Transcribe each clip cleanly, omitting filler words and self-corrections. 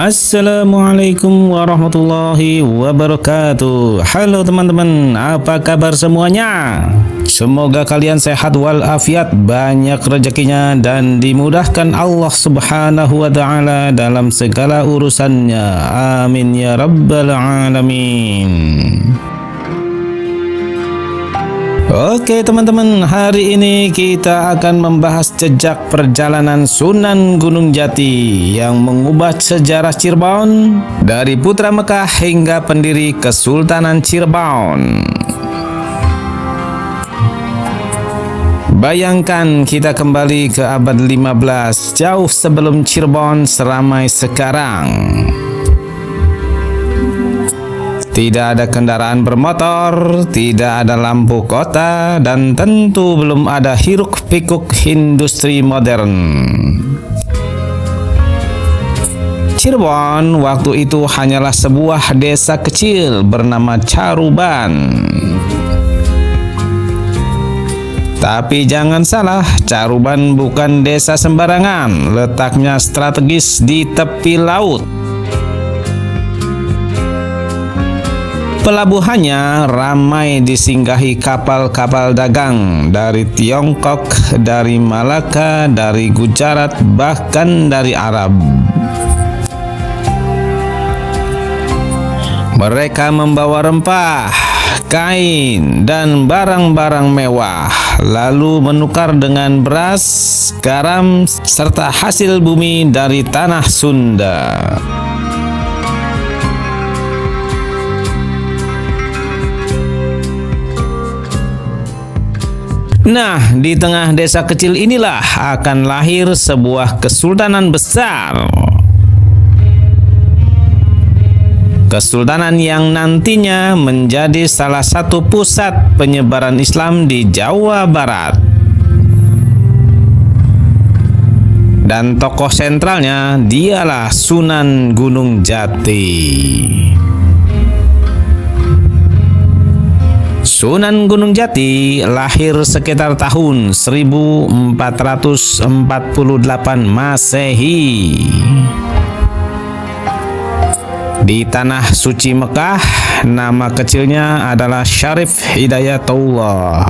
Assalamualaikum warahmatullahi wabarakatuh. Halo teman-teman, apa kabar semuanya? Semoga kalian sehat walafiat, banyak rezekinya dan dimudahkan Allah Subhanahu wa taala dalam segala urusannya. Amin ya rabbal alamin. Oke teman-teman, hari ini kita akan membahas jejak perjalanan Sunan Gunung Jati yang mengubah sejarah Cirebon dari putra Mekah hingga pendiri Kesultanan Cirebon. Bayangkan kita kembali ke abad 15, jauh sebelum Cirebon seramai sekarang. Tidak ada kendaraan bermotor, tidak ada lampu kota, dan tentu belum ada hiruk-pikuk industri modern. Cirebon waktu itu hanyalah sebuah desa kecil bernama Caruban. Tapi jangan salah, Caruban bukan desa sembarangan, letaknya strategis di tepi laut. Pelabuhannya ramai disinggahi kapal-kapal dagang dari Tiongkok, dari Malaka, dari Gujarat, bahkan dari Arab. Mereka membawa rempah, kain, dan barang-barang mewah, lalu menukar dengan beras, garam, serta hasil bumi dari tanah Sunda. Nah, di tengah desa kecil inilah akan lahir sebuah kesultanan besar. Kesultanan yang nantinya menjadi salah satu pusat penyebaran Islam di Jawa Barat. Dan tokoh sentralnya dialah Sunan Gunung Jati. Sunan Gunung Jati lahir sekitar tahun 1448 Masehi di tanah suci Mekah. Nama kecilnya adalah Syarif Hidayatullah.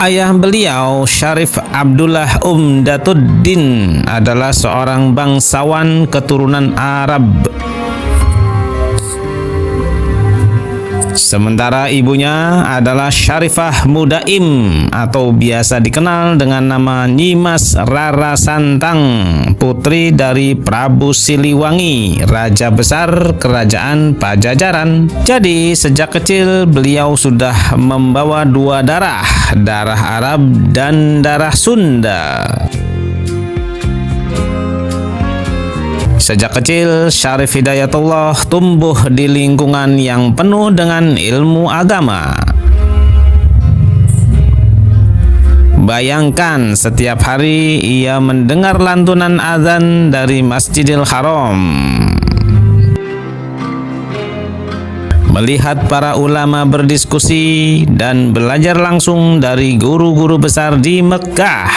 Ayah beliau, Syarif Abdullah Umdatuddin, adalah seorang bangsawan keturunan Arab. Sementara ibunya adalah Syarifah Mudaim atau biasa dikenal dengan nama Nyimas Rara Santang, putri dari Prabu Siliwangi, raja besar kerajaan Pajajaran. Jadi sejak kecil beliau sudah membawa dua darah, darah Arab dan darah Sunda. Sejak kecil, Syarif Hidayatullah tumbuh di lingkungan yang penuh dengan ilmu agama. Bayangkan setiap hari ia mendengar lantunan azan dari Masjidil Haram, melihat para ulama berdiskusi, dan belajar langsung dari guru-guru besar di Mekah.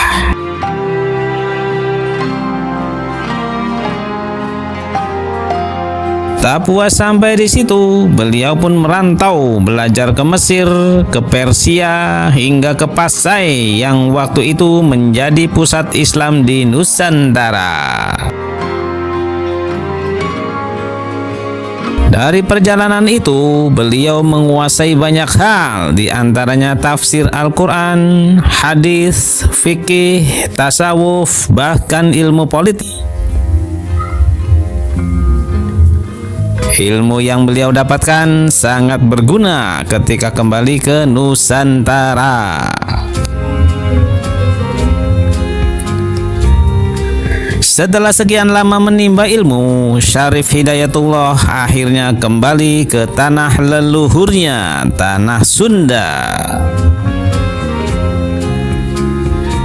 Tak puas sampai di situ, beliau pun merantau belajar ke Mesir, ke Persia, hingga ke Pasai yang waktu itu menjadi pusat Islam di Nusantara. Dari perjalanan itu, beliau menguasai banyak hal, di antaranya tafsir Al-Quran, hadis, fikih, tasawuf, bahkan ilmu politik. Ilmu yang beliau dapatkan sangat berguna ketika kembali ke Nusantara. Setelah sekian lama menimba ilmu, Syarif Hidayatullah akhirnya kembali ke tanah leluhurnya, tanah Sunda.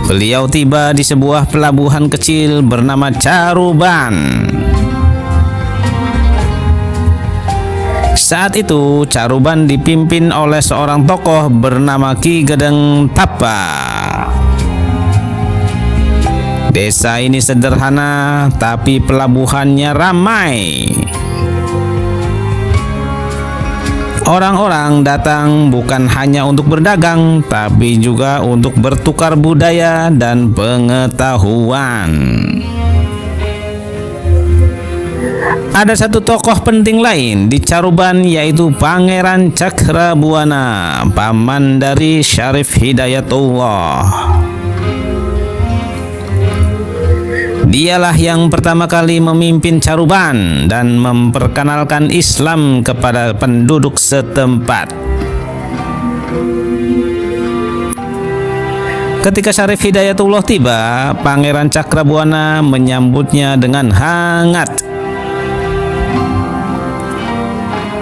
Beliau tiba di sebuah pelabuhan kecil bernama Caruban. Saat itu Caruban dipimpin oleh seorang tokoh bernama Ki Gedeng Tapa. Desa ini sederhana, tapi pelabuhannya ramai. Orang-orang datang bukan hanya untuk berdagang, tapi juga untuk bertukar budaya dan pengetahuan. Ada satu tokoh penting lain di Caruban, yaitu Pangeran Cakrabuana, paman dari Syarif Hidayatullah. Dialah yang pertama kali memimpin Caruban dan memperkenalkan Islam kepada penduduk setempat. Ketika Syarif Hidayatullah tiba, Pangeran Cakrabuana menyambutnya dengan hangat.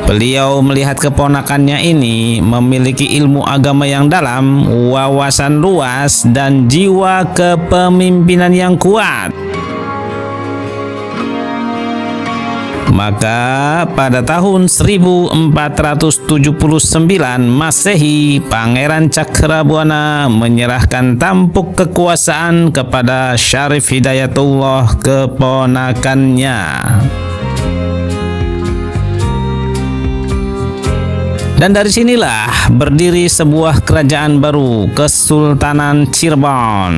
Beliau melihat keponakannya ini memiliki ilmu agama yang dalam, wawasan luas, dan jiwa kepemimpinan yang kuat. Maka pada tahun 1479 Masehi, Pangeran Cakrabuana menyerahkan tampuk kekuasaan kepada Syarif Hidayatullah, keponakannya. Dan dari sinilah berdiri sebuah kerajaan baru, Kesultanan Cirebon.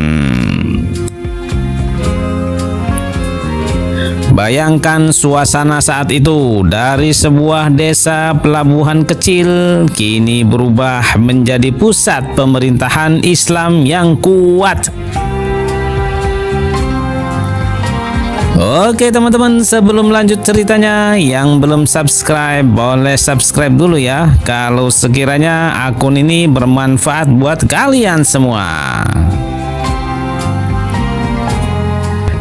Bayangkan suasana saat itu, dari sebuah desa pelabuhan kecil kini berubah menjadi pusat pemerintahan Islam yang kuat. Oke teman-teman, sebelum lanjut ceritanya, yang belum subscribe boleh subscribe dulu ya, kalau sekiranya akun ini bermanfaat buat kalian semua.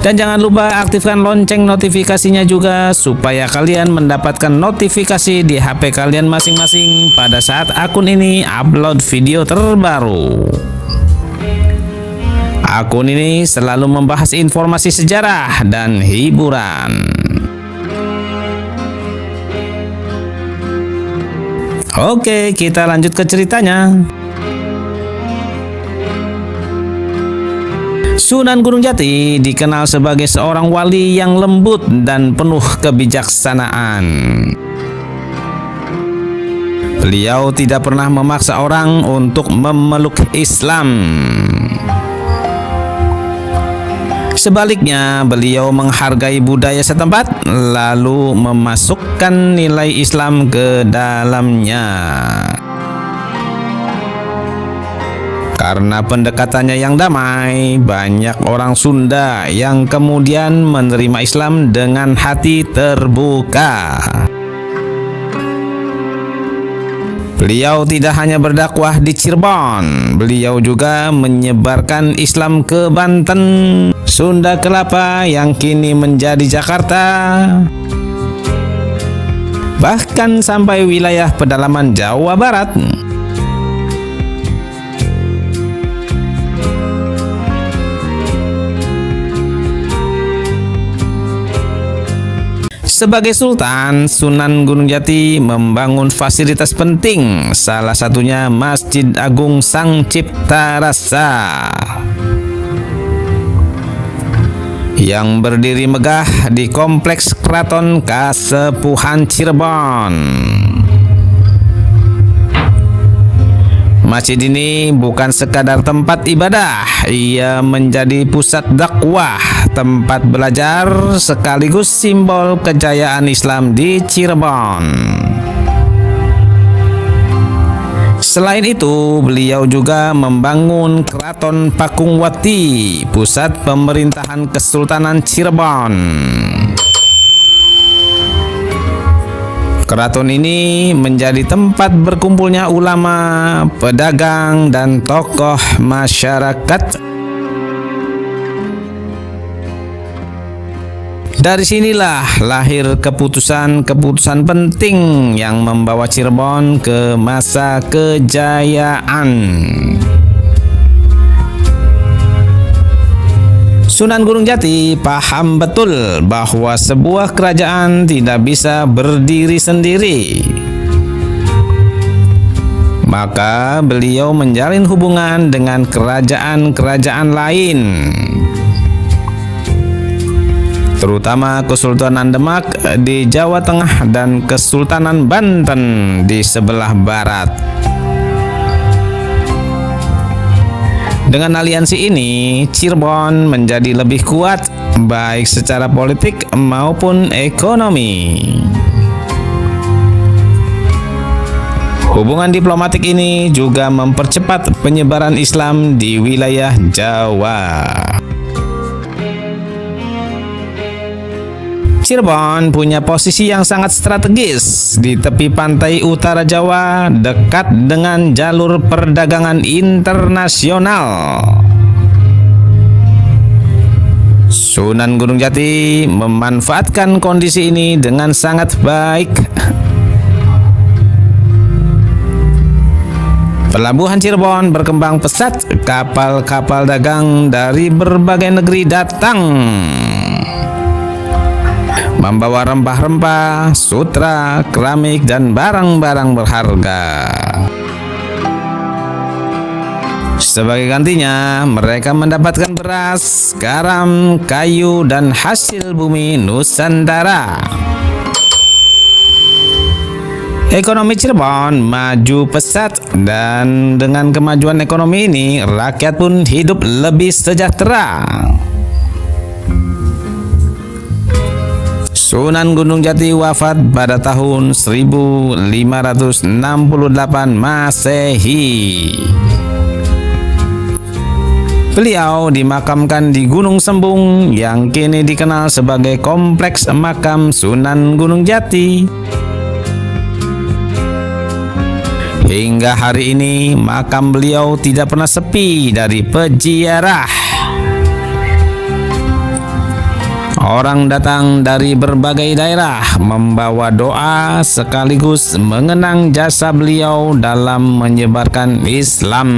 Dan jangan lupa aktifkan lonceng notifikasinya juga, supaya kalian mendapatkan notifikasi di HP kalian masing-masing pada saat akun ini upload video terbaru. Akun ini selalu membahas informasi sejarah dan hiburan. Oke, kita lanjut ke ceritanya. Sunan Gunung Jati dikenal sebagai seorang wali yang lembut dan penuh kebijaksanaan. Beliau tidak pernah memaksa orang untuk memeluk Islam. Sebaliknya, beliau menghargai budaya setempat, lalu memasukkan nilai Islam ke dalamnya. Karena pendekatannya yang damai, banyak orang Sunda yang kemudian menerima Islam dengan hati terbuka. Beliau tidak hanya berdakwah di Cirebon, beliau juga menyebarkan Islam ke Banten, Sunda Kelapa yang kini menjadi Jakarta, bahkan sampai wilayah pedalaman Jawa Barat. Sebagai Sultan, Sunan Gunung Jati membangun fasilitas penting, salah satunya Masjid Agung Sang Cipta Rasa yang berdiri megah di Kompleks Keraton Kasepuhan Cirebon. Masjid ini bukan sekadar tempat ibadah, ia menjadi pusat dakwah, tempat belajar, sekaligus simbol kejayaan Islam di Cirebon. Selain itu, beliau juga membangun Keraton Pakungwati, pusat pemerintahan Kesultanan Cirebon. Keraton ini menjadi tempat berkumpulnya ulama, pedagang, dan tokoh masyarakat. Dari sinilah lahir keputusan-keputusan penting yang membawa Cirebon ke masa kejayaan. Sunan Gunung Jati paham betul bahwa sebuah kerajaan tidak bisa berdiri sendiri. Maka beliau menjalin hubungan dengan kerajaan-kerajaan lain. terutama Kesultanan Demak di Jawa Tengah dan Kesultanan Banten di sebelah barat. Dengan aliansi ini, Cirebon menjadi lebih kuat baik secara politik maupun ekonomi. Hubungan diplomatik ini juga mempercepat penyebaran Islam di wilayah Jawa. Cirebon punya posisi yang sangat strategis di tepi pantai utara Jawa, dekat dengan jalur perdagangan internasional. Sunan Gunung Jati memanfaatkan kondisi ini dengan sangat baik. Pelabuhan Cirebon berkembang pesat, kapal-kapal dagang dari berbagai negeri datang membawa rempah-rempah, sutra, keramik, dan barang-barang berharga. Sebagai gantinya, mereka mendapatkan beras, garam, kayu, dan hasil bumi Nusantara. Ekonomi Cirebon maju pesat, dan dengan kemajuan ekonomi ini, rakyat pun hidup lebih sejahtera. Sunan Gunung Jati wafat pada tahun 1568 Masehi. Beliau dimakamkan di Gunung Sembung yang kini dikenal sebagai Kompleks Makam Sunan Gunung Jati. Hingga hari ini, makam beliau tidak pernah sepi dari peziarah. Orang datang dari berbagai daerah membawa doa sekaligus mengenang jasa beliau dalam menyebarkan Islam.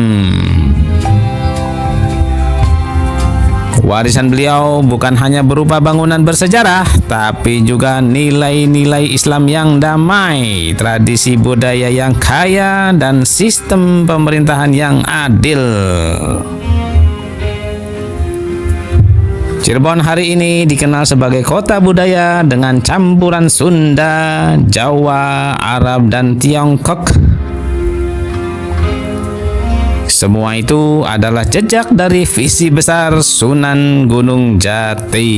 Warisan beliau bukan hanya berupa bangunan bersejarah, tapi juga nilai-nilai Islam yang damai, tradisi budaya yang kaya, dan sistem pemerintahan yang adil. Cirebon hari ini dikenal sebagai kota budaya dengan campuran Sunda, Jawa, Arab, dan Tiongkok. Semua itu adalah jejak dari visi besar Sunan Gunung Jati.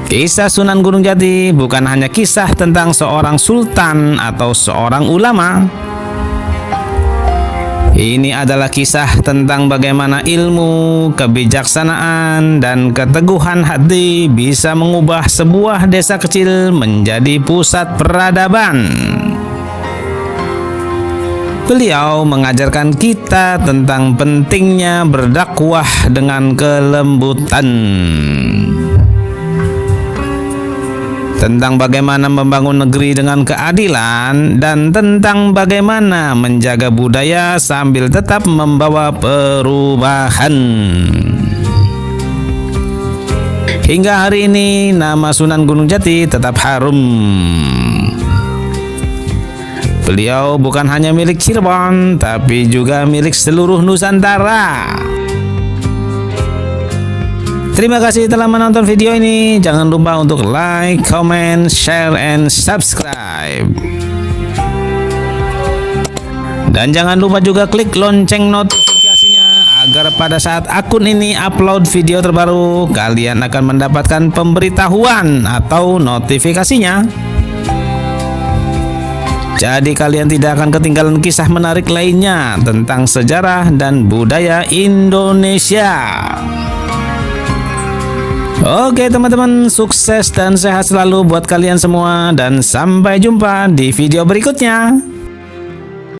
Kisah Sunan Gunung Jati bukan hanya kisah tentang seorang sultan atau seorang ulama. Ini adalah kisah tentang bagaimana ilmu, kebijaksanaan, dan keteguhan hati bisa mengubah sebuah desa kecil menjadi pusat peradaban. Beliau mengajarkan kita tentang pentingnya berdakwah dengan kelembutan, tentang bagaimana membangun negeri dengan keadilan, dan tentang bagaimana menjaga budaya sambil tetap membawa perubahan. Hingga hari ini, nama Sunan Gunung Jati tetap harum. Beliau bukan hanya milik Cirebon, tapi juga milik seluruh Nusantara. Terima kasih telah menonton video ini. Jangan lupa untuk like, comment, share, and subscribe. Dan jangan lupa juga klik lonceng notifikasinya agar pada saat akun ini upload video terbaru, kalian akan mendapatkan pemberitahuan atau notifikasinya. Jadi kalian tidak akan ketinggalan kisah menarik lainnya tentang sejarah dan budaya Indonesia. Oke teman-teman, sukses dan sehat selalu buat kalian semua, dan sampai jumpa di video berikutnya.